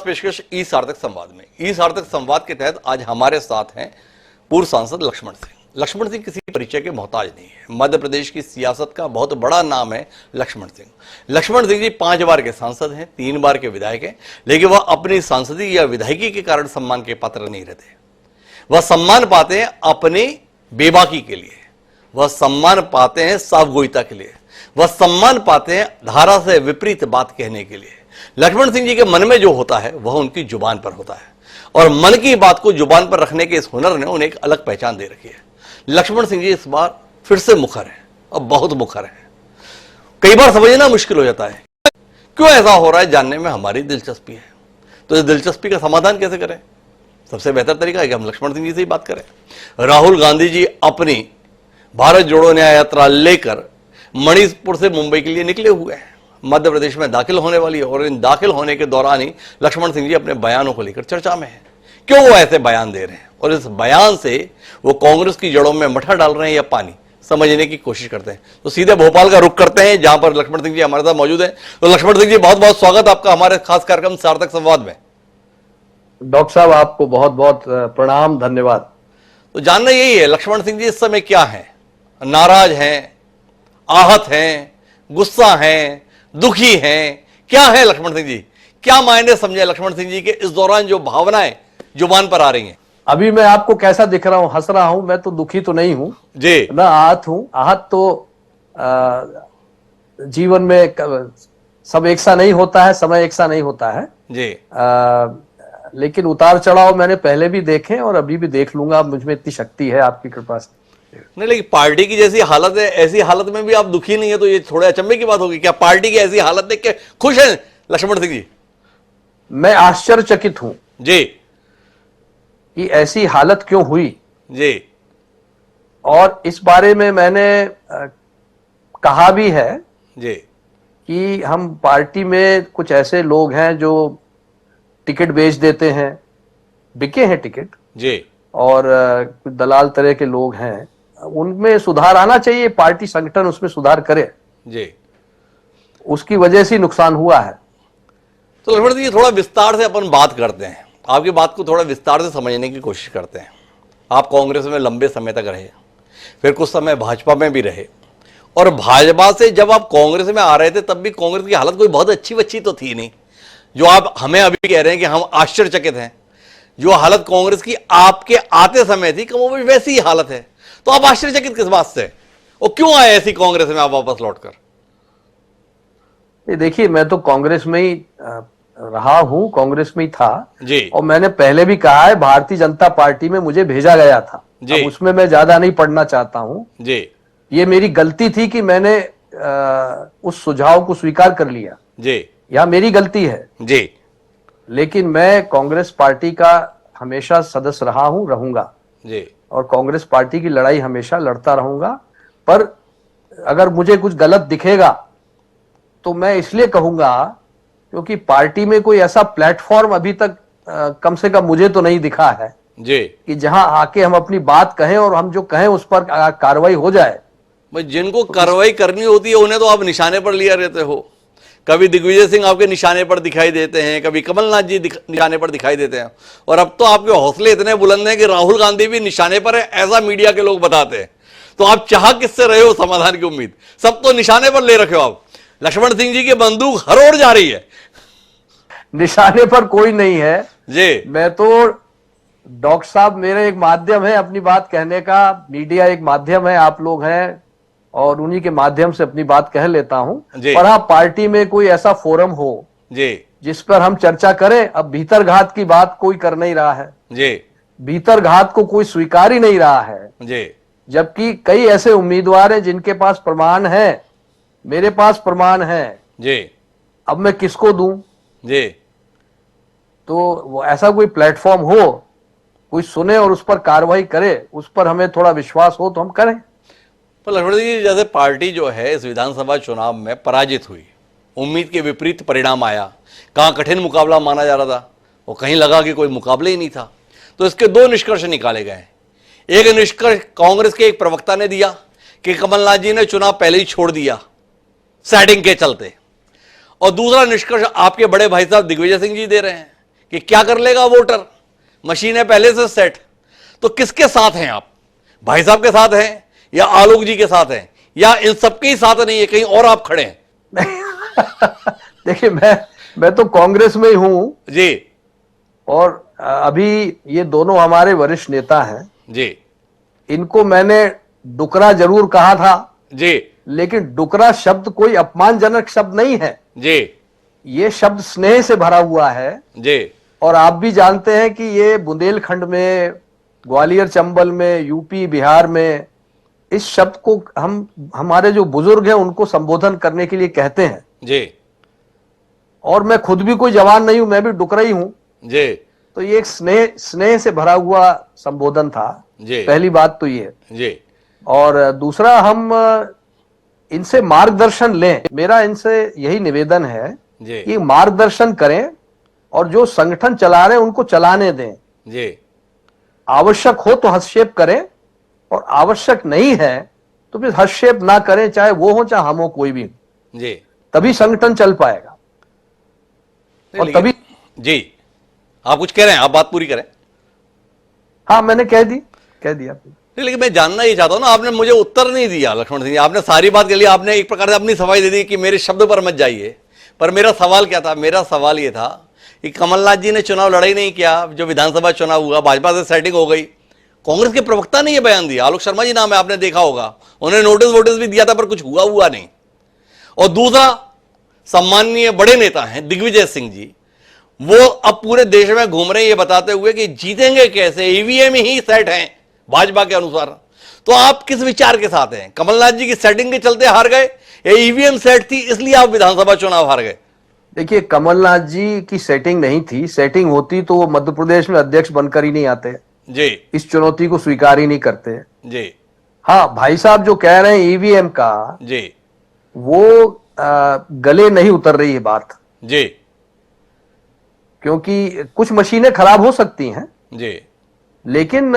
पेशकश ई सार्थक संवाद में। ई सार्थक संवाद के तहत आज हमारे साथ हैं पूर्व सांसद लक्ष्मण सिंह। लक्ष्मण सिंह किसी परिचय के मोहताज नहीं है। मध्य प्रदेश की सियासत का बहुत बड़ा नाम है लक्ष्मण सिंह। लक्ष्मण सिंह जी 5 बार के सांसद हैं, 3 बार के विधायक हैं, लेकिन वह अपनी सांसदी या विधायकी के कारण सम्मान के पात्र नहीं रहते। वह सम्मान पाते हैं अपनी बेबाकी के लिए, वह सम्मान पाते हैं साफगोईता के लिए, वह सम्मान पाते हैं धारा से विपरीत बात कहने के लिए। लक्ष्मण सिंह जी के मन में जो होता है वह उनकी जुबान पर होता है, और मन की बात को जुबान पर रखने के इस हुनर ने उन्हें एक अलग पहचान दे रखी है। लक्ष्मण सिंह जी इस बार फिर से मुखर है, और बहुत मुखर है। कई बार समझना मुश्किल हो जाता है क्यों ऐसा हो रहा है, जानने में हमारी दिलचस्पी है। तो इस दिलचस्पी का समाधान कैसे करें? सबसे बेहतर तरीका है कि हम लक्ष्मण सिंह जी से ही बात करें। राहुल गांधी जी अपनी भारत जोड़ो न्याय यात्रा लेकर मणिपुर से मुंबई के लिए निकले हुए हैं, मध्य प्रदेश में दाखिल होने वाली है, और इन दाखिल होने के दौरान ही लक्ष्मण सिंह जी अपने बयानों को लेकर चर्चा में हैं। क्यों वो ऐसे बयान दे रहे हैं, और इस बयान से वो कांग्रेस की जड़ों में मठा डाल रहे हैं या पानी, समझने की कोशिश करते हैं। तो सीधे भोपाल का रुख करते हैं, जहां पर लक्ष्मण सिंह जी हमारे साथ मौजूद हैं। तो लक्ष्मण सिंह जी, बहुत बहुत स्वागत आपका हमारे खास कार्यक्रम सार्थक संवाद में। डॉक्टर साहब, आपको बहुत बहुत प्रणाम, धन्यवाद। तो जानना यही है, लक्ष्मण सिंह जी इस समय क्या है? नाराज हैं, आहत हैं, गुस्सा हैं, दुखी हैं, क्या है लक्ष्मण सिंह जी? क्या मायने समझे लक्ष्मण सिंह जी के इस दौरान जो भावनाएं जुबान पर आ रही हैं? अभी मैं आपको कैसा दिख रहा हूं? हंस रहा हूं? मैं तो दुखी तो नहीं हूं जी, ना आहत हूं। आहत तो जीवन में सब एक सा नहीं होता है, समय एक सा नहीं होता है जी। लेकिन उतार चढ़ाव मैंने पहले भी देखे और अभी भी देख लूंगा। मुझ में इतनी शक्ति है आपकी कृपा से। नहीं, लेकिन पार्टी की जैसी हालत है, ऐसी हालत में भी आप दुखी नहीं है, तो ये थोड़े अचंभे की बात होगी। क्या पार्टी की ऐसी हालत देख के खुश हैं लक्ष्मण सिंह जी? मैं आश्चर्यचकित हूं जी कि ऐसी हालत क्यों हुई जी। और इस बारे में मैंने कहा भी है जी कि हम पार्टी में कुछ ऐसे लोग हैं जो टिकट बेच देते हैं, बिके हैं टिकट जी। और कुछ दलाल तरह के लोग हैं, उनमें सुधार आना चाहिए। पार्टी संगठन उसमें सुधार करे, जी। उसकी वजह से नुकसान हुआ है। तो लक्ष्मण जी, थोड़ा विस्तार से अपन बात करते हैं, आपकी बात को थोड़ा विस्तार से समझने की कोशिश करते हैं। आप कांग्रेस में लंबे समय तक रहे, फिर कुछ समय भाजपा में भी रहे, और भाजपा से जब आप कांग्रेस में आ रहे थे तब भी कांग्रेस की हालत कोई बहुत अच्छी तो थी नहीं, जो आप हमें अभी कह रहे हैं कि हम आश्चर्यचकित हैं। जो हालत कांग्रेस की आपके आते समय थी, कमोबेश वैसी ही हालत है। तो आप आश्चर्यचकित किस बात से, और क्यों आए ऐसी कांग्रेस में आप वापस लौटकर? देखिए, मैं तो कांग्रेस में ही रहा हूं, कांग्रेस में ही था जी। और मैंने पहले भी कहा है, भारतीय जनता पार्टी में मुझे भेजा गया था। अब उसमें मैं ज्यादा नहीं पढ़ना चाहता हूं जी। ये मेरी गलती थी कि मैंने उस सुझाव को स्वीकार कर लिया जी। यह मेरी गलती है जी। लेकिन मैं कांग्रेस पार्टी का हमेशा सदस्य रहा हूं, रहूंगा जी, और कांग्रेस पार्टी की लड़ाई हमेशा लड़ता रहूंगा। पर अगर मुझे कुछ गलत दिखेगा तो मैं इसलिए कहूंगा क्योंकि पार्टी में कोई ऐसा प्लेटफॉर्म अभी तक कम से कम मुझे तो नहीं दिखा है जी, कि जहां आके हम अपनी बात कहें और हम जो कहें उस पर कार्रवाई हो जाए। जिनको कार्रवाई करनी होती है उन्हें तो आप निशाने पर लिया रहते हो। कभी दिग्विजय सिंह आपके निशाने पर दिखाई देते हैं, कभी कमलनाथ जी निशाने पर दिखाई देते हैं, और अब तो आपके हौसले इतने बुलंद हैं कि राहुल गांधी भी निशाने पर है, ऐसा मीडिया के लोग बताते हैं। तो आप चाह किससे रहे हो समाधान की उम्मीद? सब तो निशाने पर ले रखे हो आप। लक्ष्मण सिंह जी की बंदूक हर ओर जा रही है। निशाने पर कोई नहीं है जी। मैं तो, डॉक्टर साहब, मेरे एक माध्यम है अपनी बात कहने का, मीडिया एक माध्यम है, आप लोग हैं, और उन्हीं के माध्यम से अपनी बात कह लेता हूं। पर हाँ, पार्टी में कोई ऐसा फोरम हो जी जिस पर हम चर्चा करें। अब भीतर घात की बात कोई कर नहीं रहा है जी, भीतर घात को कोई स्वीकार ही नहीं रहा है जी, जबकि कई ऐसे उम्मीदवार हैं जिनके पास प्रमाण है, मेरे पास प्रमाण है जी। अब मैं किसको दूं जी? तो ऐसा कोई प्लेटफॉर्म हो, कोई सुने और उस पर कार्रवाई करे, उस पर हमें थोड़ा विश्वास हो तो हम करें। तो लक्ष्मण जी, जैसे पार्टी जो है इस विधानसभा चुनाव में पराजित हुई, उम्मीद के विपरीत परिणाम आया, कहाँ कठिन मुकाबला माना जा रहा था वो कहीं लगा कि कोई मुकाबला ही नहीं था। तो इसके 2 निष्कर्ष निकाले गए। एक निष्कर्ष कांग्रेस के एक प्रवक्ता ने दिया कि कमलनाथ जी ने चुनाव पहले ही छोड़ दिया सेटिंग के चलते, और दूसरा निष्कर्ष आपके बड़े भाई साहब दिग्विजय सिंह जी दे रहे हैं कि क्या कर लेगा वोटर, मशीन है पहले से सेट। तो किसके साथ हैं आप? भाई साहब के साथ हैं या आलोक जी के साथ हैं या इन सबके ही साथ नहीं है, कहीं और आप खड़े हैं? देखिए, मैं तो कांग्रेस में ही हूं जी। और अभी ये दोनों हमारे वरिष्ठ नेता हैं जी। इनको मैंने डुकरा जरूर कहा था जी। लेकिन डुकरा शब्द कोई अपमानजनक शब्द नहीं है जी। ये शब्द स्नेह से भरा हुआ है जी। और आप भी जानते हैं कि ये बुंदेलखंड में, ग्वालियर चंबल में, यूपी बिहार में इस शब्द को हम हमारे जो बुजुर्ग हैं उनको संबोधन करने के लिए कहते हैं। जी। और मैं खुद भी कोई जवान नहीं हूं, मैं भी डुकरा ही हूं। जी। तो ये एक स्नेह से भरा हुआ संबोधन था। जी। पहली बात तो ये। जी। और दूसरा, हम इनसे मार्गदर्शन लें। मेरा इनसे यही निवेदन है कि मार्गदर्शन करें और जो संगठन चला रहे हैं उनको चलाने दें। जी। आवश्यक हो तो हस्तक्षेप करें और आवश्यक नहीं है तो फिर हस्तक्षेप ना करें, चाहे वो हो चाहे हम हो, कोई भी। जी। तभी संगठन चल पाएगा। और तभी। जी, आप कुछ कह रहे हैं, आप बात पूरी करें। हाँ, मैंने कह दिया। लेकिन मैं जानना ही चाहता हूं ना, आपने मुझे उत्तर नहीं दिया लक्ष्मण सिंह जी। आपने सारी बात के लिए आपने एक प्रकार से अपनी सफाई दे दी कि मेरे शब्द पर मत जाइए। पर मेरा सवाल क्या था? मेरा सवाल ये था कि कमलनाथ जी ने चुनाव लड़ा ही नहीं किया। जो विधानसभा चुनाव हुआ भाजपा से सेटिंग हो गई। कांग्रेस के प्रवक्ता ने यह बयान दिया, आलोक शर्मा जी नाम है, आपने देखा होगा, उन्होंने नोटिस भी दिया था पर कुछ हुआ नहीं। और दूसरा, सम्माननीय बड़े नेता हैं दिग्विजय सिंह जी, वो अब पूरे देश में घूम रहे हैं ये बताते हुए कि जीतेंगे कैसे, ईवीएम ही सेट हैं भाजपा के अनुसार। तो आप किस विचार के साथ हैं? कमलनाथ जी की सेटिंग के चलते हार गए या ईवीएम सेट थी इसलिए आप विधानसभा चुनाव हार गए? देखिए, कमलनाथ जी की सेटिंग नहीं थी। सेटिंग होती तो वो मध्य प्रदेश में अध्यक्ष बनकर ही नहीं आते जी। इस चुनौती को स्वीकार ही नहीं करते जी। हाँ, भाई साहब जो कह रहे हैं ईवीएम का, जी, वो गले नहीं उतर रही है बात। जी। क्योंकि कुछ मशीनें खराब हो सकती हैं जी। लेकिन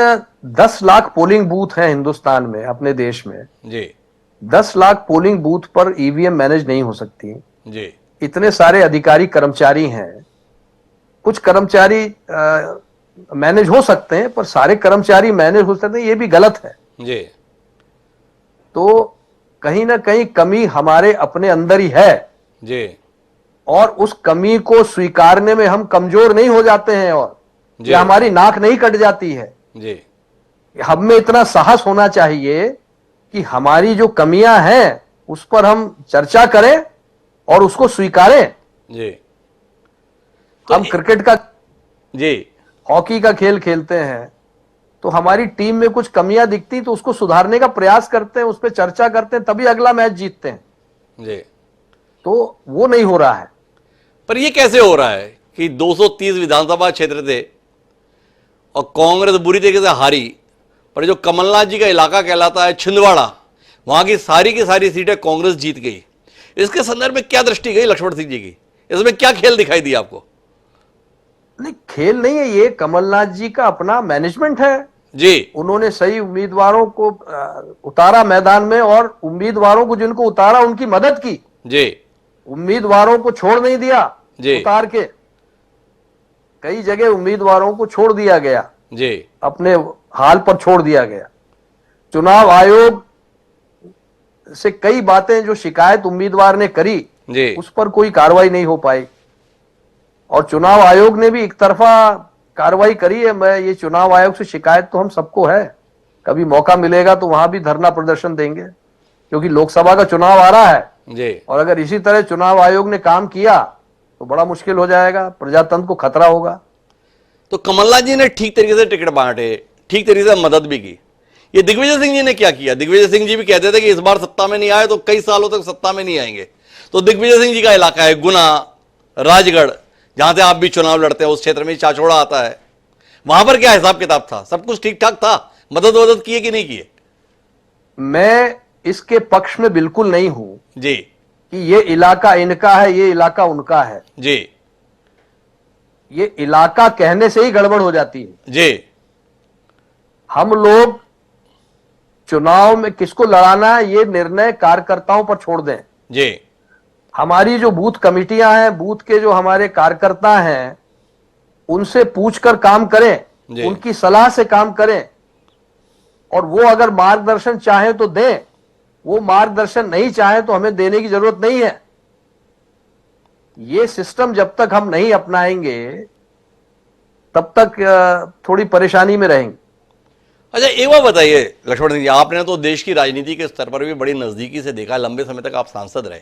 10 लाख पोलिंग बूथ हैं हिंदुस्तान में, अपने देश में। जी। 10 लाख पोलिंग बूथ पर ईवीएम मैनेज नहीं हो सकती। जी। इतने सारे अधिकारी कर्मचारी हैं। कुछ कर्मचारी मैनेज हो सकते हैं पर सारे कर्मचारी मैनेज हो सकते हैं, ये भी गलत है। जी। तो कहीं ना कहीं कमी हमारे अपने अंदर ही है। जी। और उस कमी को स्वीकारने में हम कमजोर नहीं हो जाते हैं और या हमारी नाक नहीं कट जाती है। जी। हम में इतना साहस होना चाहिए कि हमारी जो कमियां हैं उस पर हम चर्चा करें और उसको स्वीकारें। जी। तो हम क्रिकेट का, जी, हॉकी का खेल खेलते हैं तो हमारी टीम में कुछ कमियां दिखती तो उसको सुधारने का प्रयास करते हैं, उस पर चर्चा करते हैं, तभी अगला मैच जीतते हैं। जी। तो वो नहीं हो रहा है। पर ये कैसे हो रहा है कि 230 विधानसभा क्षेत्र थे और कांग्रेस बुरी तरीके से हारी, पर जो कमलनाथ जी का इलाका कहलाता है छिंदवाड़ा, वहां की सारी सीटें कांग्रेस जीत गई। इसके संदर्भ में क्या दृष्टि गई लक्ष्मण सिंह जी की? इसमें क्या खेल दिखाई दिया आपको? नहीं, खेल नहीं है, ये कमलनाथ जी का अपना मैनेजमेंट है जी। उन्होंने सही उम्मीदवारों को उतारा मैदान में और उम्मीदवारों को जिनको उतारा उनकी मदद की। जी। उम्मीदवारों को छोड़ नहीं दिया जी। उतार के। कई जगह उम्मीदवारों को छोड़ दिया गया, जी, अपने हाल पर छोड़ दिया गया। चुनाव आयोग से कई बातें जो शिकायत उम्मीदवार ने करी जी, उस पर कोई कार्रवाई नहीं हो पाई और चुनाव आयोग ने भी एक तरफा कार्रवाई करी है। मैं ये चुनाव आयोग से शिकायत तो हम सबको है, कभी मौका मिलेगा तो वहां भी धरना प्रदर्शन देंगे क्योंकि लोकसभा का चुनाव आ रहा है जी। और अगर इसी तरह चुनाव आयोग ने काम किया तो बड़ा मुश्किल हो जाएगा, प्रजातंत्र को खतरा होगा। तो कमलनाथ जी ने ठीक तरीके से टिकट बांटे, ठीक तरीके से मदद भी की। ये दिग्विजय सिंह जी ने क्या किया? दिग्विजय सिंह जी भी कहते थे कि इस बार सत्ता में नहीं आए तो कई सालों तक सत्ता में नहीं आएंगे। तो दिग्विजय सिंह जी का इलाका है गुना, राजगढ़, जहां से आप भी चुनाव लड़ते हैं, उस क्षेत्र में चाचौड़ा आता है। वहां पर क्या हिसाब किताब था? सब कुछ ठीक ठाक था? मदद किए कि नहीं किए? मैं इसके पक्ष में बिल्कुल नहीं हूं जी कि ये इलाका इनका है, ये इलाका उनका है। जी। ये इलाका कहने से ही गड़बड़ हो जाती है। जी। हम लोग चुनाव में किसको लड़ाना है ये निर्णय कार्यकर्ताओं पर छोड़ दें। जी। हमारी जो बूथ कमिटियां हैं, बूथ के जो हमारे कार्यकर्ता हैं, उनसे पूछकर काम करें, उनकी सलाह से काम करें, और वो अगर मार्गदर्शन चाहे तो दें, वो मार्गदर्शन नहीं चाहे तो हमें देने की जरूरत नहीं है। ये सिस्टम जब तक हम नहीं अपनाएंगे तब तक थोड़ी परेशानी में रहेंगे। अच्छा, एक बात बताइए लक्ष्मण सिंह जी, आपने तो देश की राजनीति के स्तर पर भी बड़ी नजदीकी से देखा, लंबे समय तक आप सांसद रहे।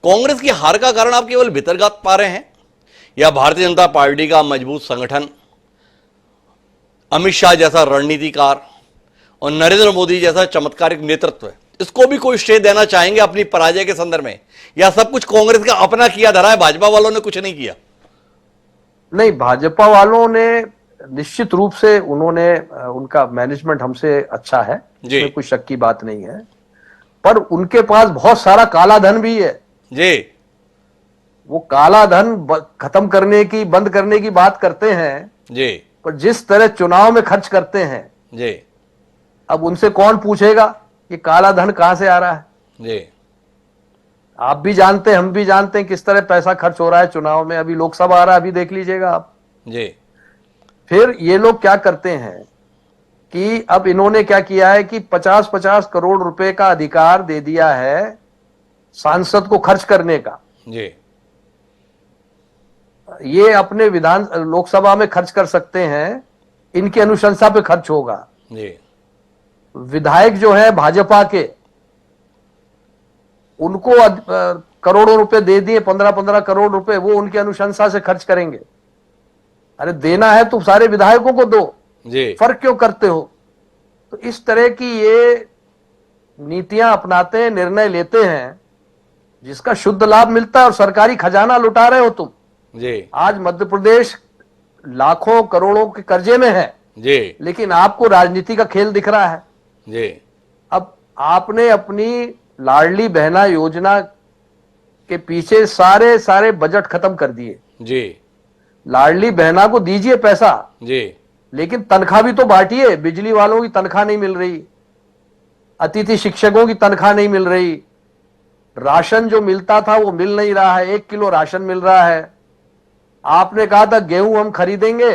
कांग्रेस की हार का कारण आप केवल भीतरघात पा रहे हैं, या भारतीय जनता पार्टी का मजबूत संगठन, अमित शाह जैसा रणनीतिकार और नरेंद्र मोदी जैसा चमत्कारिक नेतृत्व, इसको भी कोई श्रेय देना चाहेंगे अपनी पराजय के संदर्भ में, या सब कुछ कांग्रेस का अपना किया धरा है, भाजपा वालों ने कुछ नहीं किया? नहीं, भाजपा वालों ने निश्चित रूप से उनका मैनेजमेंट हमसे अच्छा है, इसमें कोई शक की बात नहीं है, पर उनके पास बहुत सारा काला धन भी है जी। वो काला धन खत्म करने की, बंद करने की बात करते हैं जी, पर जिस तरह चुनाव में खर्च करते हैं जी, अब उनसे कौन पूछेगा कि काला धन कहां से आ रहा है? जी, आप भी जानते हैं, हम भी जानते हैं किस तरह पैसा खर्च हो रहा है चुनाव में। अभी लोकसभा आ रहा है, अभी देख लीजिएगा आप जी। फिर ये लोग क्या करते हैं कि अब इन्होंने क्या किया है कि 50-50 करोड़ रुपए का अधिकार दे दिया है सांसद को खर्च करने का। जी। ये अपने लोकसभा में खर्च कर सकते हैं, इनकी अनुशंसा पे खर्च होगा। जी। विधायक जो है भाजपा के, उनको करोड़ों रुपए दे दिए, 15-15 करोड़ रुपए, वो उनकी अनुशंसा से खर्च करेंगे। अरे देना है तो सारे विधायकों को दो, जी। फर्क क्यों करते हो? तो इस तरह की ये नीतियां अपनाते हैं, निर्णय लेते हैं, जिसका शुद्ध लाभ मिलता है और सरकारी खजाना लुटा रहे हो तुम। जी। आज मध्य प्रदेश लाखों करोड़ों के कर्जे में है जी। लेकिन आपको राजनीति का खेल दिख रहा है। जी। अब आपने अपनी लाडली बहना योजना के पीछे सारे बजट खत्म कर दिए। जी। लाडली बहना को दीजिए पैसा, जी, लेकिन तनख्वाह भी तो बांटिए। बिजली वालों की तनख्वाह नहीं मिल रही, अतिथि शिक्षकों की तनख्वाह नहीं मिल रही, राशन जो मिलता था वो मिल नहीं रहा है, 1 किलो राशन मिल रहा है। आपने कहा था गेहूं हम खरीदेंगे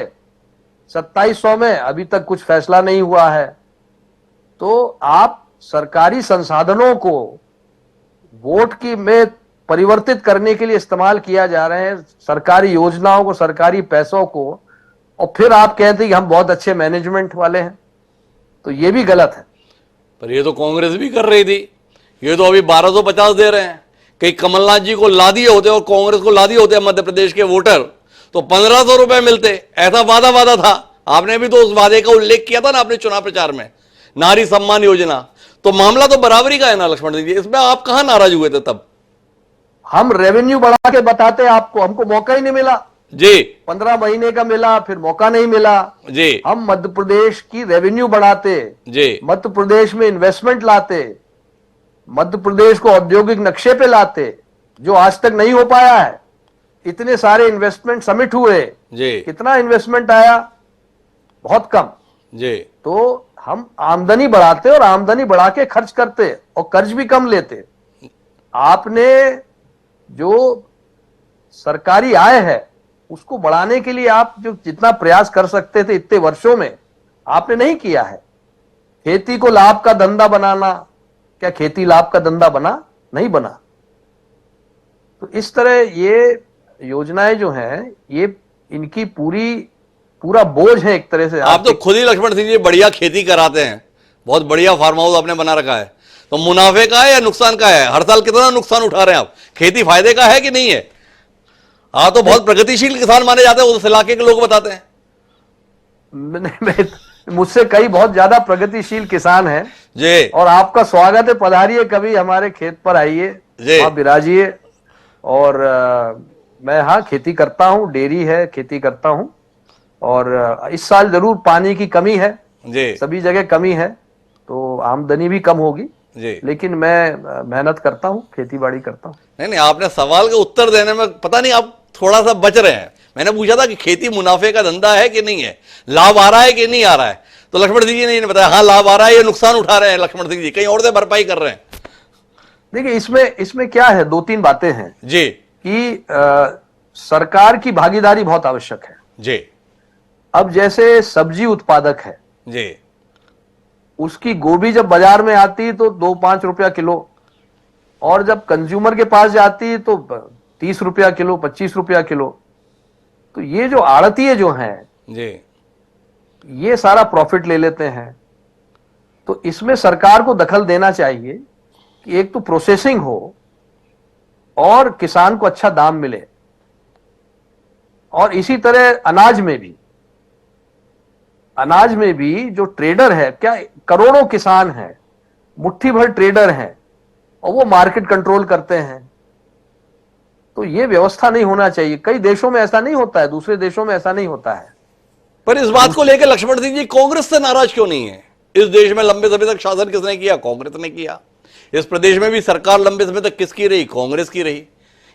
2700 में, अभी तक कुछ फैसला नहीं हुआ है। तो आप सरकारी संसाधनों को वोट की में परिवर्तित करने के लिए इस्तेमाल किया जा रहे हैं, सरकारी योजनाओं को, सरकारी पैसों को, और फिर आप कहते हैं कि हम बहुत अच्छे मैनेजमेंट वाले हैं। तो ये भी गलत है। पर ये तो कांग्रेस भी कर रही थी, ये तो अभी 1250 दे रहे हैं। कहीं कमलनाथ जी को ला दिए होते और कांग्रेस को ला दिए होते मध्य प्रदेश के वोटर, तो 1500 रुपए मिलते। ऐसा वादा था, आपने भी तो उस वादे का उल्लेख किया था ना अपने चुनाव प्रचार में, नारी सम्मान योजना। तो मामला तो बराबरी का है ना लक्ष्मण जी, इसमें आप कहां नाराज हुए थे तब? हम रेवेन्यू बढ़ा के बताते आपको, हमको मौका ही नहीं मिला जी। 15 महीने का मिला, फिर मौका नहीं मिला जी। हम मध्य प्रदेश की रेवेन्यू बढ़ाते जी, मध्य प्रदेश में इन्वेस्टमेंट लाते, मध्य प्रदेश को औद्योगिक नक्शे पे लाते, जो आज तक नहीं हो पाया है। इतने सारे इन्वेस्टमेंट समिट हुए जी। कितना इन्वेस्टमेंट आया? बहुत कम। जी। तो हम आमदनी बढ़ाते और आमदनी बढ़ा के खर्च करते और कर्ज भी कम लेते। आपने जो सरकारी आय है उसको बढ़ाने के लिए आप जो जितना प्रयास कर सकते थे इतने वर्षों में, आपने नहीं किया है। खेती को लाभ का धंधा बनाना, क्या खेती लाभ का धंधा बना? नहीं बना। तो इस तरह ये योजनाएं जो हैं, ये इनकी पूरा बोझ है एक तरह से। आप तो खुद ही लक्ष्मण सिंह जी बढ़िया खेती कराते हैं, बहुत बढ़िया फार्म हाउस आपने बना रखा है, तो मुनाफे का है या नुकसान का है? हर साल कितना नुकसान उठा रहे हैं आप? खेती फायदे का है कि नहीं है? आप तो बहुत प्रगतिशील किसान माने जाते हैं, उस इलाके के लोग बताते हैं। मुझसे कई बहुत ज्यादा प्रगतिशील किसान हैं जी। और आपका स्वागत है, पधारिए कभी हमारे खेत पर, आइए, वहां विराजिए। और मैं हाँ खेती करता हूँ, डेयरी है, खेती करता हूँ। और इस साल जरूर पानी की कमी है जी। सभी जगह कमी है, तो आमदनी भी कम होगी जी। लेकिन मैं मेहनत करता हूँ, खेती बाड़ी करता हूँ। नहीं, आपने सवाल का उत्तर देने में पता नहीं आप थोड़ा सा बच रहे हैं। मैंने पूछा था कि खेती मुनाफे का धंधा है कि नहीं है, लाभ आ रहा है कि नहीं आ रहा है, तो लक्ष्मण सिंह जी ने बताया हाँ लाभ आ रहा है, ये नुकसान उठा रहे हैं लक्ष्मण सिंह जी, कहीं और से भरपाई कर रहे हैं। देखिए इसमें क्या है, 2-3 बातें हैं जी। कि सरकार की भागीदारी बहुत आवश्यक है। जी। अब जैसे सब्जी उत्पादक है जी। उसकी गोभी जब बाजार में आती तो 2-5 रुपया किलो, और जब कंज्यूमर के पास जाती तो 30 रुपया किलो, 25 रुपया किलो। तो ये जो आड़तीये जो हैं जी। ये सारा प्रॉफिट ले लेते हैं। तो इसमें सरकार को दखल देना चाहिए कि एक तो प्रोसेसिंग हो और किसान को अच्छा दाम मिले, और इसी तरह अनाज में भी जो ट्रेडर है, क्या करोड़ों किसान हैं, मुट्ठी भर ट्रेडर हैं, और वो मार्केट कंट्रोल करते हैं। तो ये व्यवस्था नहीं होना चाहिए। कई देशों में ऐसा नहीं होता है, दूसरे देशों में ऐसा नहीं होता है। पर इस बात को लेकर लक्ष्मण सिंह जी कांग्रेस से नाराज क्यों नहीं है? इस देश में लंबे समय तक शासन किसने किया? कांग्रेस ने किया। इस प्रदेश में भी सरकार लंबे समय तक किसकी रही? कांग्रेस की रही।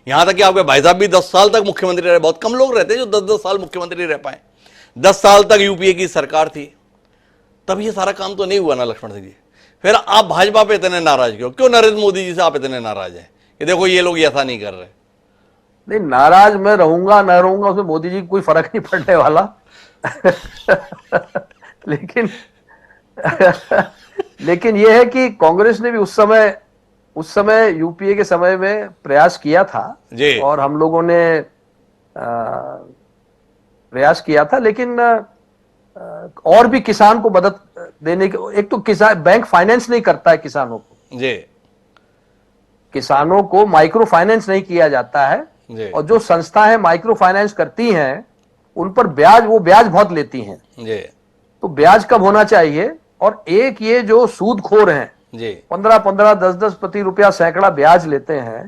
यहां तक कि आपके भाई साहब भी 10 साल तक मुख्यमंत्री रहे। बहुत कम लोग रहते हैं जो 10-10 साल मुख्यमंत्री रह पाए। 10 साल तक यूपीए की सरकार थी, तब ये सारा काम तो नहीं हुआ ना लक्ष्मण सिंह जी। फिर आप भाजपा पे इतने नाराज क्यों? नरेंद्र मोदी जी से आप इतने नाराज हैं कि देखो ये लोग ऐसा नहीं कर रहे? नहीं, नाराज मैं रहूंगा ना रहूंगा उसमें मोदी जी को कोई फर्क नहीं पड़ने वाला। लेकिन लेकिन यह है कि कांग्रेस ने भी उस समय यूपीए के समय में प्रयास किया था जी। और हम लोगों ने प्रयास किया था, लेकिन और भी किसान को मदद देने के, एक तो किसान बैंक फाइनेंस नहीं करता है किसानों को जी। किसानों को माइक्रो फाइनेंस नहीं किया जाता है, और जो संस्थाएं माइक्रो फाइनेंस करती हैं उन पर वो ब्याज बहुत लेती हैं। जी। तो ब्याज कब होना चाहिए? और एक ये जो सूदखोर हैं, 15-15, 10-10 प्रति रुपया सैकड़ा ब्याज लेते हैं,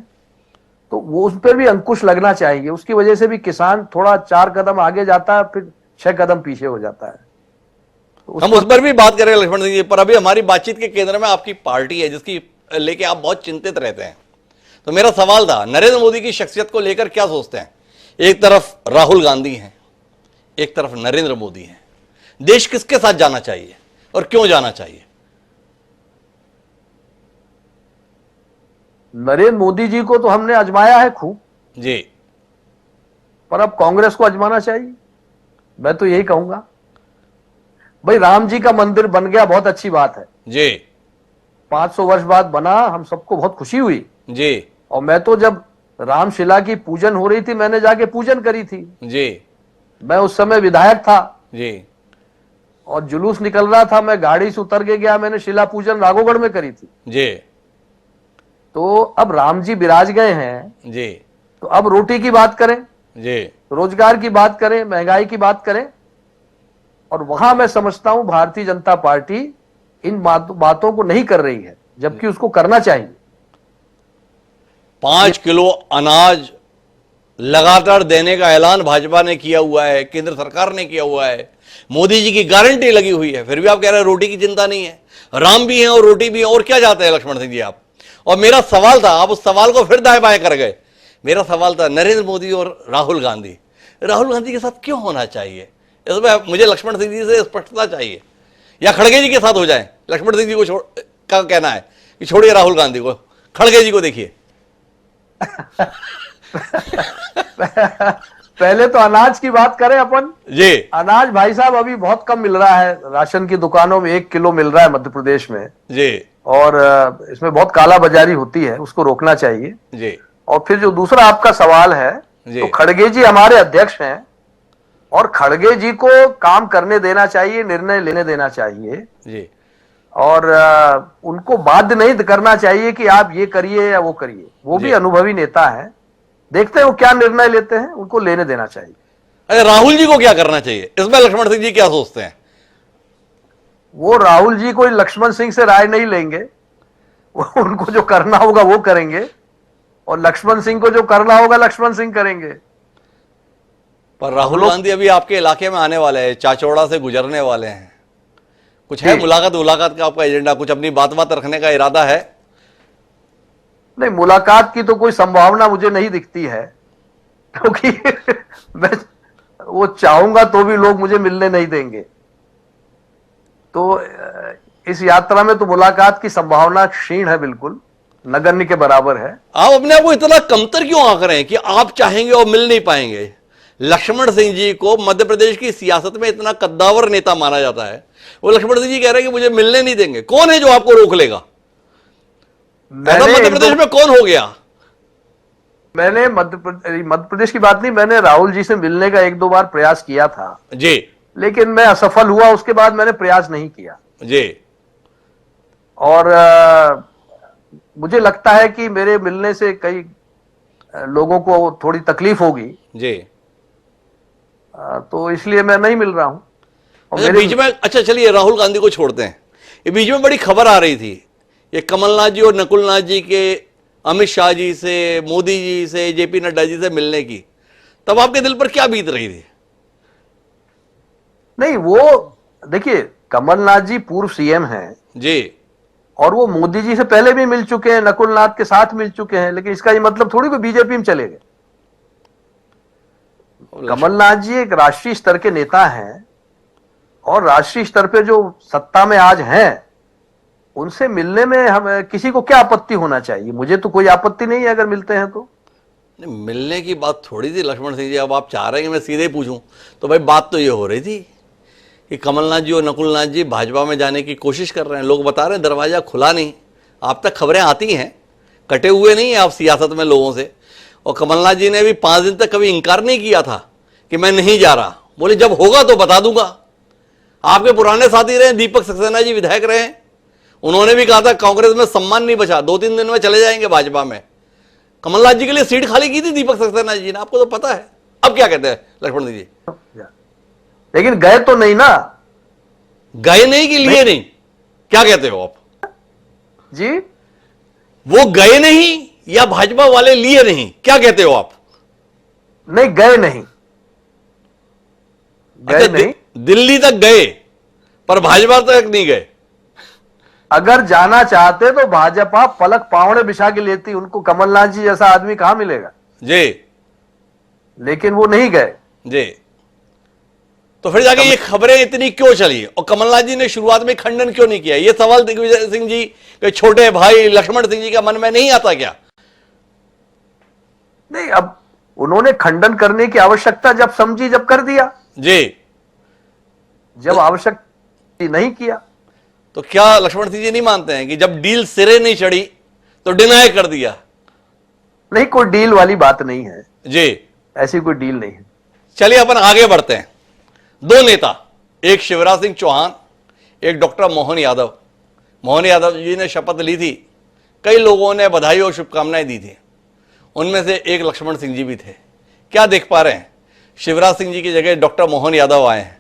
तो वो उस पर भी अंकुश लगना चाहिए। उसकी वजह से भी किसान थोड़ा 4 कदम आगे जाता है, फिर 6 कदम पीछे हो जाता है। तो हम उस पर भी बात करेंगे लक्ष्मण सिंह जी, पर अभी हमारी बातचीत के केंद्र में आपकी पार्टी है जिसकी लेके आप बहुत चिंतित रहते हैं। तो मेरा सवाल था, नरेंद्र मोदी की शख्सियत को लेकर क्या सोचते हैं? एक तरफ राहुल गांधी हैं, एक तरफ नरेंद्र मोदी हैं। देश किसके साथ जाना चाहिए और क्यों जाना चाहिए? नरेंद्र मोदी जी को तो हमने आजमाया है खूब जी, पर अब कांग्रेस को आजमाना चाहिए। मैं तो यही कहूंगा। भाई, राम जी का मंदिर बन गया, बहुत अच्छी बात है जी। 500 वर्ष बाद बना, हम सबको बहुत खुशी हुई जी। और मैं तो जब रामशिला की पूजन हो रही थी मैंने जाके पूजन करी थी जी। मैं उस समय विधायक था जी, और जुलूस निकल रहा था, मैं गाड़ी से उतर के गया, मैंने शिला पूजन राघोगढ़ में करी थी जी। तो अब राम जी विराज गए हैं जी, तो अब रोटी की बात करें जी, रोजगार की बात करें, महंगाई की बात करें। और वहां मैं समझता हूं भारतीय जनता पार्टी इन बातों को नहीं कर रही है, जबकि उसको करना चाहिए। 5 किलो अनाज लगातार देने का ऐलान भाजपा ने किया हुआ है, केंद्र सरकार ने किया हुआ है, मोदी जी की गारंटी लगी हुई है, फिर भी आप कह रहे हैं रोटी की चिंता नहीं है। राम भी है और रोटी भी है, और क्या चाहते हैं लक्ष्मण सिंह जी आप? और मेरा सवाल था, आप उस सवाल को फिर दाएं बाएं कर गए। मेरा सवाल था नरेंद्र मोदी और राहुल गांधी के साथ क्यों होना चाहिए? इसमें मुझे लक्ष्मण सिंह जी से स्पष्टता चाहिए, या खड़गे जी के साथ हो जाए। लक्ष्मण सिंह जी को का कहना है कि छोड़िए राहुल गांधी को, खड़गे जी को देखिए। पहले तो अनाज की बात करें अपन जी। अनाज भाई साहब अभी बहुत कम मिल रहा है, राशन की दुकानों में 1 किलो मिल रहा है मध्य प्रदेश में जी। और इसमें बहुत काला बाजारी होती है, उसको रोकना चाहिए जी। और फिर जो दूसरा आपका सवाल है, तो खड़गे जी हमारे अध्यक्ष हैं और खड़गे जी को काम करने देना चाहिए, निर्णय लेने देना चाहिए जी। और उनको बाध्य नहीं करना चाहिए कि आप ये करिए या वो करिए। वो भी अनुभवी नेता है, देखते हैं वो क्या निर्णय लेते हैं, उनको लेने देना चाहिए। अरे राहुल जी को क्या करना चाहिए, इसमें लक्ष्मण सिंह जी क्या सोचते हैं? वो राहुल जी कोई लक्ष्मण सिंह से राय नहीं लेंगे, उनको जो करना होगा वो करेंगे और लक्ष्मण सिंह को जो करना होगा लक्ष्मण सिंह करेंगे। पर राहुल गांधी अभी आपके इलाके में आने वाले हैं, चाचौड़ा से गुजरने वाले हैं, कुछ है मुलाकात का आपका एजेंडा? कुछ अपनी बात रखने का इरादा है? नहीं, मुलाकात की तो कोई संभावना मुझे नहीं दिखती है, क्योंकि मैं वो चाहूंगा तो भी लोग मुझे मिलने नहीं देंगे। तो इस यात्रा में तो मुलाकात की संभावना क्षीण है, बिल्कुल नगण्य के बराबर है। आप अपने आप को इतना कमतर क्यों आंक रहे हैं कि आप चाहेंगे और मिल नहीं पाएंगे? लक्ष्मण सिंह जी को मध्य प्रदेश की सियासत में इतना कद्दावर नेता माना जाता है, वो लक्ष्मण सिंह जी कह रहे हैं कि मुझे मिलने नहीं देंगे। कौन है जो आपको रोक लेगा? ऐसा मध्य प्रदेश में कौन हो गया? मैंने मध्य प्रदेश की बात नहीं, मैंने राहुल जी से मिलने का 1-2 बार प्रयास किया था जी, लेकिन मैं असफल हुआ। उसके बाद मैंने प्रयास नहीं किया जी। और मुझे लगता है कि मेरे मिलने से कई लोगों को थोड़ी तकलीफ होगी जी, तो इसलिए मैं नहीं मिल रहा हूं। और अच्छा, बीच में, अच्छा चलिए राहुल गांधी को छोड़ते हैं। ये बीच में बड़ी खबर आ रही थी, ये कमलनाथ जी और नकुलनाथ जी के अमित शाह जी से, मोदी जी से, जेपी नड्डा जी से मिलने की, तब आपके दिल पर क्या बीत रही थी? नहीं, वो देखिए, कमलनाथ जी पूर्व सीएम हैं जी, और वो मोदी जी से पहले भी मिल चुके हैं, नकुलनाथ के साथ मिल चुके हैं, लेकिन इसका ये मतलब थोड़ी कोई बीजेपी में चले गए। कमलनाथ जी एक राष्ट्रीय स्तर के नेता हैं और राष्ट्रीय स्तर पे जो सत्ता में आज हैं, उनसे मिलने में हम किसी को क्या आपत्ति होना चाहिए? मुझे तो कोई आपत्ति नहीं है अगर मिलते हैं तो। मिलने की बात थोड़ी थी लक्ष्मण सिंह जी। अब आप चाह रहे हैं कि मैं सीधे पूछूं, तो भाई बात तो ये हो रही थी कि कमलनाथ जी और नकुलनाथ जी भाजपा में जाने की कोशिश कर रहे हैं। लोग बता रहे हैं दरवाजा खुला नहीं। आप तक खबरें आती हैं, कटे हुए नहीं हैं आप सियासत में लोगों से। और कमलनाथ जी ने भी 5 दिन तक कभी इंकार नहीं किया था कि मैं नहीं जा रहा। बोले जब होगा तो बता दूंगा। आपके पुराने साथी रहे, दीपक सक्सेना जी विधायक रहे, उन्होंने भी कहा था कांग्रेस में सम्मान नहीं बचा, 2-3 दिन में चले जाएंगे भाजपा में। कमलनाथ जी के लिए सीट खाली की थी दीपक सक्सेना जी ने, आपको तो पता है। अब क्या कहते हैं लक्ष्मण जी? लेकिन गए तो नहीं ना। गए नहीं कि लिए नहीं, क्या कहते हो आप जी? वो गए नहीं या भाजपा वाले लिए नहीं, क्या कहते हो आप? नहीं, गए नहीं। अच्छा, दिल्ली तक गए पर भाजपा तक नहीं गए। अगर जाना चाहते तो भाजपा पलक पावड़े बिछा के लेती, उनको कमलनाथ जी जैसा आदमी कहां मिलेगा जी, लेकिन वो नहीं गए जी। तो फिर जाके ये खबरें इतनी क्यों चली और कमलनाथ जी ने शुरुआत में खंडन क्यों नहीं किया? ये सवाल दिग्विजय सिंह जी के छोटे भाई लक्ष्मण सिंह जी का मन में नहीं आता क्या? नहीं, अब उन्होंने खंडन करने की आवश्यकता जब समझी, जब कर दिया जी, जब आवश्यक नहीं किया। तो क्या लक्ष्मण सिंह जी नहीं मानते हैं कि जब डील सिरे नहीं चढ़ी तो डिनाय कर दिया? नहीं, कोई डील वाली बात नहीं है जी, ऐसी कोई डील नहीं है। चलिए अपन आगे बढ़ते हैं। 2 नेता, एक शिवराज सिंह चौहान, एक डॉक्टर मोहन यादव। मोहन यादव जी ने शपथ ली थी, कई लोगों ने बधाई और शुभकामनाएं दी थी, उनमें से एक लक्ष्मण सिंह जी भी थे। क्या देख पा रहे हैं? शिवराज सिंह जी की जगह डॉक्टर मोहन यादव आए हैं।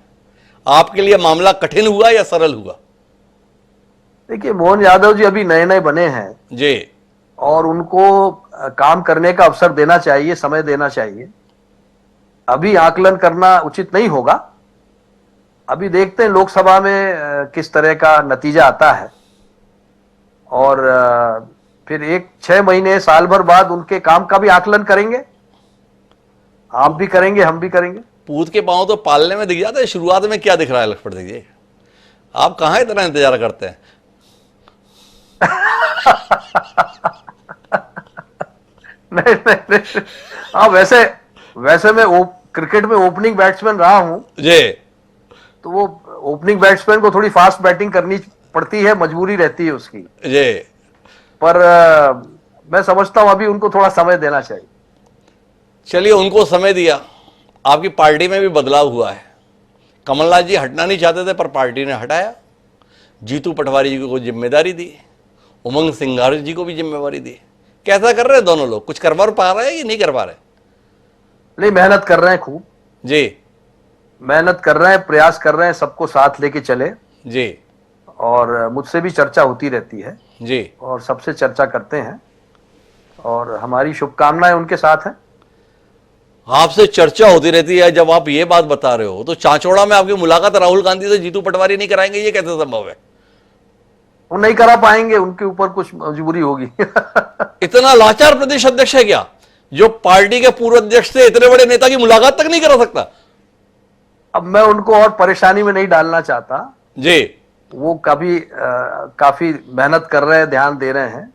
आपके लिए मामला कठिन हुआ या सरल हुआ? देखिए, मोहन यादव जी अभी नए नए बने हैं जी, और उनको काम करने का अवसर देना चाहिए, समय देना चाहिए। अभी आकलन करना उचित नहीं होगा। अभी देखते हैं लोकसभा में किस तरह का नतीजा आता है और फिर 6 महीने, साल भर बाद उनके काम का भी आकलन करेंगे। आप भी करेंगे, हम भी करेंगे। पूत के पांव तो पालने में दिख जाता है। शुरुआत में क्या दिख रहा है लक्ष्मण सिंह जी? आप कहां इतना इंतजार करते हैं? नहीं नहीं नहीं, हाँ, वैसे मैं क्रिकेट में ओपनिंग बैट्समैन रहा हूं जी, तो वो ओपनिंग बैट्समैन को थोड़ी फास्ट बैटिंग करनी पड़ती है, मजबूरी रहती है उसकी जी। पर मैं समझता हूं अभी उनको थोड़ा समय देना चाहिए। चलिए, उनको समय दिया, आपकी पार्टी में भी बदलाव हुआ है। कमलनाथ जी हटना नहीं चाहते थे पर पार्टी ने हटाया। जीतू पटवारी जी को जिम्मेदारी दी, उमंग सिंघार जी को भी जिम्मेवारी दी। कैसा कर रहे हैं दोनों लोग? कुछ करवा पा रहे हैं कि नहीं कर पा रहे? नहीं, मेहनत कर रहे हैं, खूब जी, मेहनत कर रहे हैं, प्रयास कर रहे हैं, सबको साथ लेके चले। जी, और मुझसे भी चर्चा होती रहती है जी, और सबसे चर्चा करते हैं और हमारी शुभकामनाएं उनके साथ हैं। आपसे चर्चा होती रहती है। जब आप ये बात बता रहे हो तो चांचौड़ा में आपकी मुलाकात राहुल गांधी से जीतू पटवारी नहीं कराएंगे, ये कैसे संभव है? वो नहीं करा पाएंगे, उनके ऊपर कुछ मजबूरी होगी। इतना लाचार प्रदेश अध्यक्ष है क्या जो पार्टी के पूर्व अध्यक्ष से इतने बड़े नेता की मुलाकात तक नहीं करा सकता? अब मैं उनको और परेशानी में नहीं डालना चाहता जी, वो काफी मेहनत कर रहे हैं, ध्यान दे रहे हैं,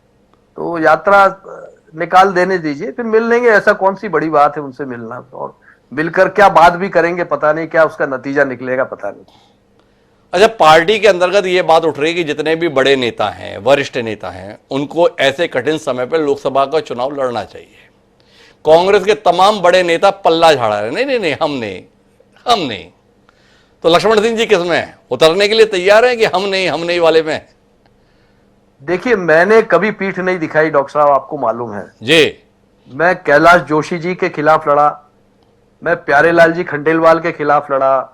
तो यात्रा निकाल देने दीजिए, फिर मिल लेंगे। ऐसा कौन सी बड़ी बात है उनसे मिलना, और मिलकर क्या बात भी करेंगे पता नहीं, क्या उसका नतीजा निकलेगा पता नहीं। अच्छा, पार्टी के अंतर्गत ये बात उठ रही है कि जितने भी बड़े नेता हैं, वरिष्ठ नेता हैं, उनको ऐसे कठिन समय पर लोकसभा का चुनाव लड़ना चाहिए। कांग्रेस के तमाम बड़े नेता पल्ला झाड़ा रहे, नहीं नहीं नहीं हम नहीं। तो लक्ष्मण सिंह जी किसमें है? उतरने के लिए तैयार हैं कि हम नहीं वाले में? देखिए, मैंने कभी पीठ नहीं दिखाई डॉक्टर साहब, आपको मालूम है जी। मैं कैलाश जोशी जी के खिलाफ लड़ा, मैं प्यारेलाल जी खंडेलवाल के खिलाफ लड़ा,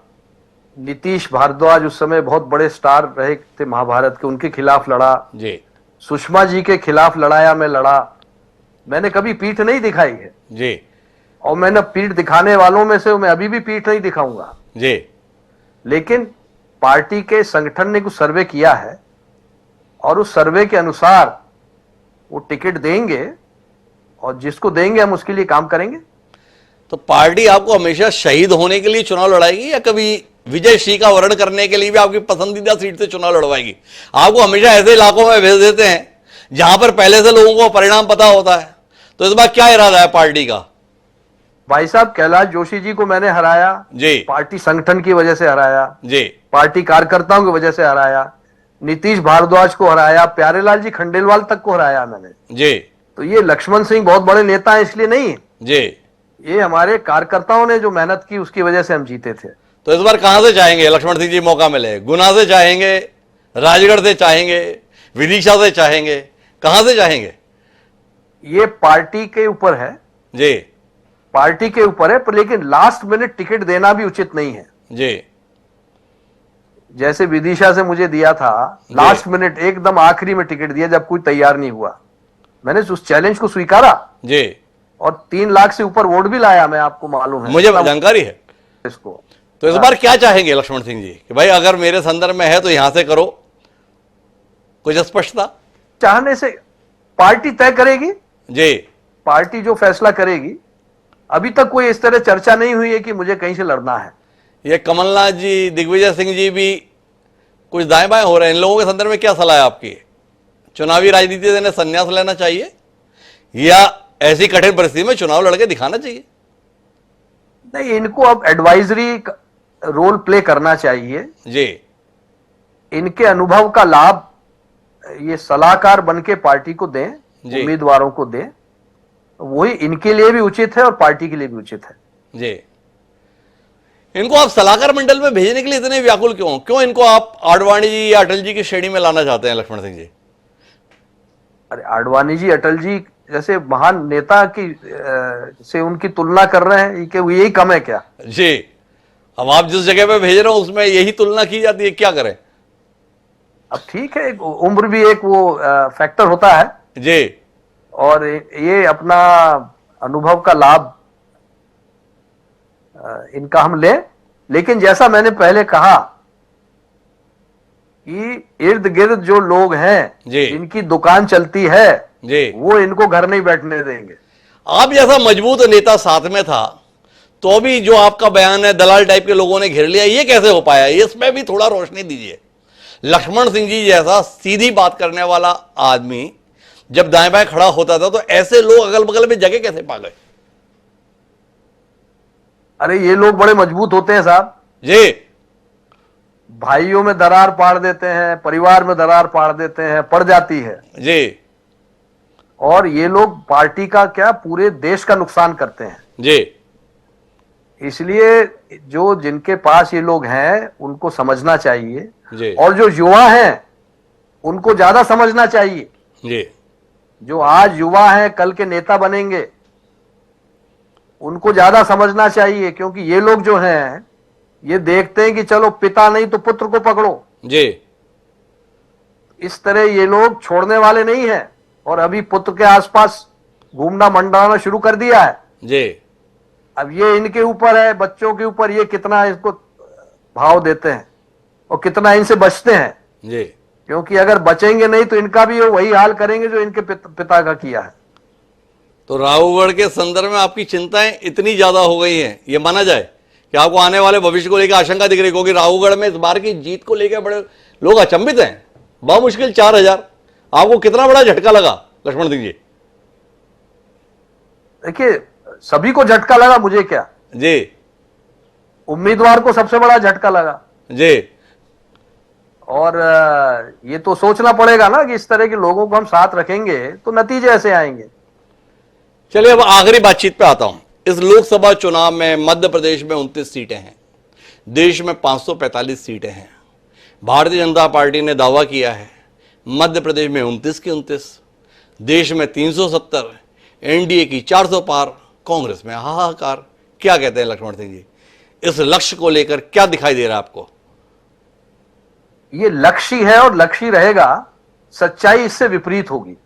नीतीश भारद्वाज उस समय बहुत बड़े स्टार रहे थे महाभारत के, उनके खिलाफ लड़ा जी। सुषमा जी के खिलाफ लड़ाया, मैं लड़ा। मैंने कभी पीठ नहीं दिखाई है जी। और मैंने पीठ दिखाने वालों में से मैं अभी भी पीठ नहीं दिखाऊंगा जी। लेकिन पार्टी के संगठन ने कुछ सर्वे किया है और उस सर्वे के अनुसार वो टिकट देंगे और जिसको देंगे हम उसके लिए काम करेंगे। तो पार्टी आपको हमेशा शहीद होने के लिए चुनाव लड़ाएगी या कभी विजय श्री का वर्ण करने के लिए भी आपकी पसंदीदा सीट से चुनाव लड़वाएगी? आपको हमेशा ऐसे इलाकों में भेज देते हैं जहां पर पहले से लोगों को परिणाम पता होता है। तो इस बार क्या इरादा है पार्टी का? भाई साहब, कैलाश जोशी जी को मैंने हराया जी। पार्टी संगठन की वजह से हराया जी। पार्टी कार्यकर्ताओं की वजह से हराया, नीतीश भारद्वाज को हराया, प्यारेलाल जी खंडेलवाल तक को हराया मैंने। जी। तो ये लक्ष्मण सिंह बहुत बड़े नेता हैं इसलिए नहीं, जी। ये हमारे कार्यकर्ताओं ने जो मेहनत की उसकी वजह से हम जीते थे। तो इस बार कहां से चाहेंगे लक्ष्मण सिंह जी मौका मिले? गुना से चाहेंगे, राजगढ़ से चाहेंगे, विदिशा से चाहेंगे, कहां से चाहेंगे? ये पार्टी के ऊपर है जी। पार्टी के ऊपर है, पर लेकिन लास्ट मिनट टिकट देना भी उचित नहीं है। जी। जैसे विदिशा से मुझे दिया था, लास्ट मिनट एकदम आखिरी में टिकट दिया जब कोई तैयार नहीं हुआ। मैंने उस चैलेंज को स्वीकारा जी। और 3 लाख से ऊपर वोट भी लाया मैं, आपको मालूम है, मुझे जानकारी है इसको। तो इस बार क्या चाहेंगे लक्ष्मण सिंह जी कि भाई अगर मेरे संदर्भ में है तो यहां से करो? कुछ स्पष्टता? चाहने से पार्टी तय करेगी जी। पार्टी जो फैसला करेगी। अभी तक कोई इस तरह चर्चा नहीं हुई है कि मुझे कहीं से लड़ना है। ये कमलनाथ जी, दिग्विजय सिंह जी भी कुछ दाएं बाएं हो रहे हैं, इन लोगों के संदर्भ में क्या सलाह है आपकी? चुनावी राजनीति से इन्हें संन्यास लेना चाहिए या ऐसी कठिन परिस्थिति में चुनाव लड़के दिखाना चाहिए? नहीं, इनको अब एडवाइजरी रोल प्ले करना चाहिए। जी। इनके अनुभव का लाभ ये सलाहकार बन के पार्टी को दें, उम्मीदवारों को दें, वही इनके लिए भी उचित है और पार्टी के लिए भी उचित है। जी। इनको आप सलाहकार मंडल में भेजने के लिए इतने व्याकुल क्यों इनको आप आडवाणी जी या अटल जी की श्रेणी में लाना चाहते हैं लक्ष्मण सिंह जी? अरे आडवाणी जी, अटल जी जैसे महान नेता की से उनकी तुलना कर रहे हैं कि यही कम है क्या? जी। अब आप जिस जगह पे भेज रहे हो उसमें यही तुलना की जाती है, क्या करें? अब ठीक है, उम्र भी एक वो फैक्टर होता है जी। और ये अपना अनुभव का लाभ इनका हम लें, लेकिन जैसा मैंने पहले कहा कि इर्द गिर्द जो लोग हैं जिनकी दुकान चलती है जी, वो इनको घर नहीं बैठने देंगे। आप जैसा मजबूत नेता साथ में था तो भी जो आपका बयान है दलाल टाइप के लोगों ने घेर लिया, ये कैसे हो पाया? इसमें भी थोड़ा रोशनी दीजिए। लक्ष्मण सिंह जी जैसा सीधी बात करने वाला आदमी जब दाएं बाएं खड़ा होता था तो ऐसे लोग अगल बगल में जगह कैसे पा गए? अरे ये लोग बड़े मजबूत होते हैं साहब जी। भाइयों में दरार पाड़ देते हैं, परिवार में दरार पाड़ देते हैं, पड़ जाती है जी। और ये लोग पार्टी का क्या पूरे देश का नुकसान करते हैं जी। इसलिए जो जिनके पास ये लोग हैं उनको समझना चाहिए जी। और जो युवा हैं उनको ज्यादा समझना चाहिए। जी। जो आज युवा हैं कल के नेता बनेंगे, उनको ज्यादा समझना चाहिए, क्योंकि ये लोग जो हैं ये देखते हैं कि चलो पिता नहीं तो पुत्र को पकड़ो। जी। इस तरह ये लोग छोड़ने वाले नहीं हैं और अभी पुत्र के आसपास घूमना मंडराना शुरू कर दिया है। जी। अब ये इनके ऊपर है, बच्चों के ऊपर, ये कितना इसको भाव देते हैं और कितना इनसे बचते हैं। जी। क्योंकि अगर बचेंगे नहीं तो इनका भी वही हाल करेंगे जो इनके पिता का किया है। तो राहुगढ़ के संदर्भ में आपकी चिंताएं इतनी ज्यादा हो गई हैं, ये माना जाए कि आपको आने वाले भविष्य को लेकर आशंका दिख रही है? क्योंकि राहुगढ़ में इस बार की जीत को लेकर बड़े लोग अचंभित हैं। बामुश्किल 4000, आपको कितना बड़ा झटका लगा लक्ष्मण सिंह जी? देखिए, सभी को झटका लगा, मुझे क्या। जी। उम्मीदवार को सबसे बड़ा झटका लगा जी। और ये तो सोचना पड़ेगा ना कि इस तरह के लोगों को हम साथ रखेंगे तो नतीजे ऐसे आएंगे। चलिए अब आखिरी बातचीत पे आता हूं। इस लोकसभा चुनाव में मध्य प्रदेश में 29 सीटें हैं, देश में 545 सीटें हैं। भारतीय जनता पार्टी ने दावा किया है मध्य प्रदेश में 29 की 29, देश में 370, एनडीए की 400 पार, कांग्रेस में हाहाकार। क्या कहते हैं लक्ष्मण सिंह जी, इस लक्ष्य को लेकर क्या दिखाई दे रहा है आपको? ये लक्ष्य है और लक्ष्य रहेगा, सच्चाई इससे विपरीत होगी।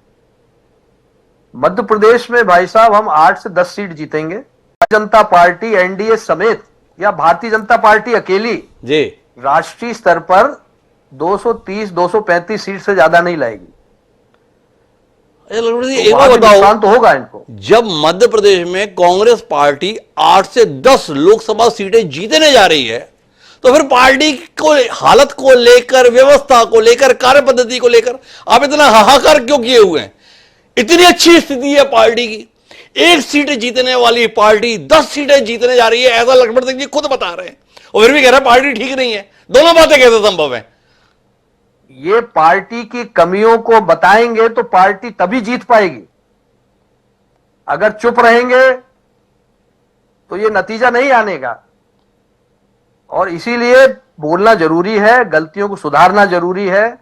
मध्य प्रदेश में भाई साहब हम 8 से 10 सीट जीतेंगे। भारतीय जनता पार्टी एनडीए समेत या भारतीय जनता पार्टी अकेली जी राष्ट्रीय स्तर पर 230-235 सीट से ज्यादा नहीं लाएगी। एक बात बताओ, नुकसान तो होगा इनको। जब मध्य प्रदेश में कांग्रेस पार्टी 8 से 10 लोकसभा सीटें जीतने जा रही है, तो फिर पार्टी को हालत को लेकर, व्यवस्था को लेकर, कार्य पद्धति को लेकर आप इतना हाहाकार क्यों किए हुए हैं? इतनी अच्छी स्थिति है पार्टी की, 1 सीट जीतने वाली पार्टी 10 सीटें जीतने जा रही है, ऐसा लक्ष्मण सिंह जी खुद बता रहे हैं, और फिर भी कह रहे हैं पार्टी ठीक नहीं है। दोनों बातें कैसे संभव है? ये पार्टी की कमियों को बताएंगे तो पार्टी तभी जीत पाएगी। अगर चुप रहेंगे तो ये नतीजा नहीं आने का, और इसीलिए बोलना जरूरी है, गलतियों को सुधारना जरूरी है।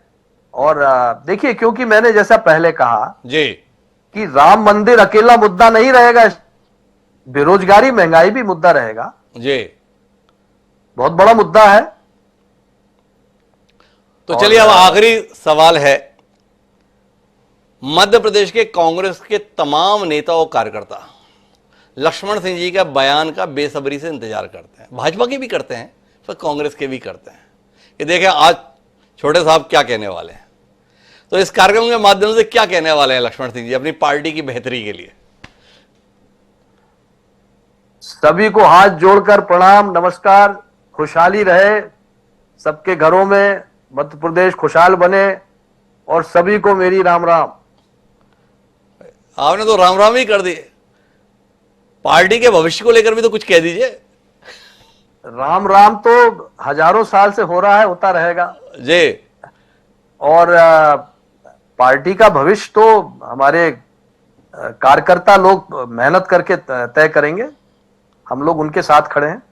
और देखिए, क्योंकि मैंने जैसा पहले कहा जी कि राम मंदिर अकेला मुद्दा नहीं रहेगा, बेरोजगारी, महंगाई भी मुद्दा रहेगा। जी, बहुत बड़ा मुद्दा है। तो चलिए अब आखिरी सवाल है, मध्य प्रदेश के कांग्रेस के तमाम नेता और कार्यकर्ता लक्ष्मण सिंह जी का बयान का बेसब्री से इंतजार करते हैं। भाजपा के भी करते हैं, पर कांग्रेस के भी करते हैं कि देखें आज छोटे साहब क्या कहने वाले हैं। तो इस कार्यक्रम के माध्यम से क्या कहने वाले हैं लक्ष्मण सिंह जी अपनी पार्टी की बेहतरी के लिए? सभी को हाथ जोड़कर प्रणाम, नमस्कार। खुशहाली रहे सबके घरों में, मध्य प्रदेश खुशहाल बने, और सभी को मेरी राम राम। आपने तो राम राम ही कर दिए, पार्टी के भविष्य को लेकर भी तो कुछ कह दीजिए। राम राम तो हजारों साल से हो रहा है, होता रहेगा जी। और पार्टी का भविष्य तो हमारे कार्यकर्ता लोग मेहनत करके तय करेंगे, हम लोग उनके साथ खड़े हैं।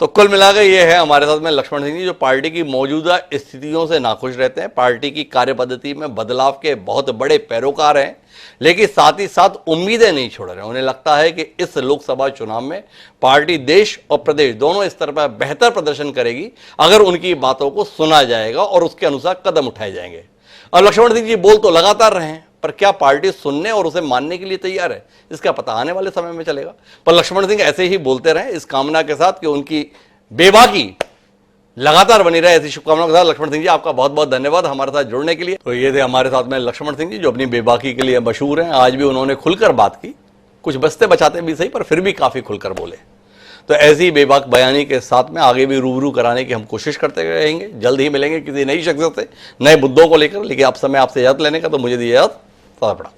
तो कुल मिलाकर ये है हमारे साथ में लक्ष्मण सिंह जी, जो पार्टी की मौजूदा स्थितियों से नाखुश रहते हैं, पार्टी की कार्यपद्धति में बदलाव के बहुत बड़े पैरोकार हैं, लेकिन साथ ही साथ उम्मीदें नहीं छोड़ रहे। उन्हें लगता है कि इस लोकसभा चुनाव में पार्टी देश और प्रदेश दोनों स्तर पर बेहतर प्रदर्शन करेगी अगर उनकी बातों को सुना जाएगा और उसके अनुसार कदम उठाए जाएंगे। और लक्ष्मण सिंह जी बोल तो लगातार रहे हैं, पर क्या पार्टी सुनने और उसे मानने के लिए तैयार है, इसका पता आने वाले समय में चलेगा। पर लक्ष्मण सिंह ऐसे ही बोलते रहे, इस कामना के साथ कि उनकी बेबाकी लगातार बनी रहे, ऐसी शुभकामनाओं के साथ लक्ष्मण सिंह जी आपका बहुत बहुत धन्यवाद हमारे साथ जुड़ने के लिए। तो ये थे हमारे साथ में लक्ष्मण सिंह जी, जो अपनी बेबाकी के लिए मशहूर हैं। आज भी उन्होंने खुलकर बात की, कुछ बचते बचाते भी सही, पर फिर भी काफी खुलकर बोले। तो ऐसी बेबाक बयानी के साथ में आगे भी रूबरू कराने की हम कोशिश करते रहेंगे। जल्द ही मिलेंगे किसी नई शख्सियत से, नए मुद्दों को लेकर। लेकिन अब समय आपसे इजाजत लेने का, तो मुझे दी इजाजत। सदा प्रणाम।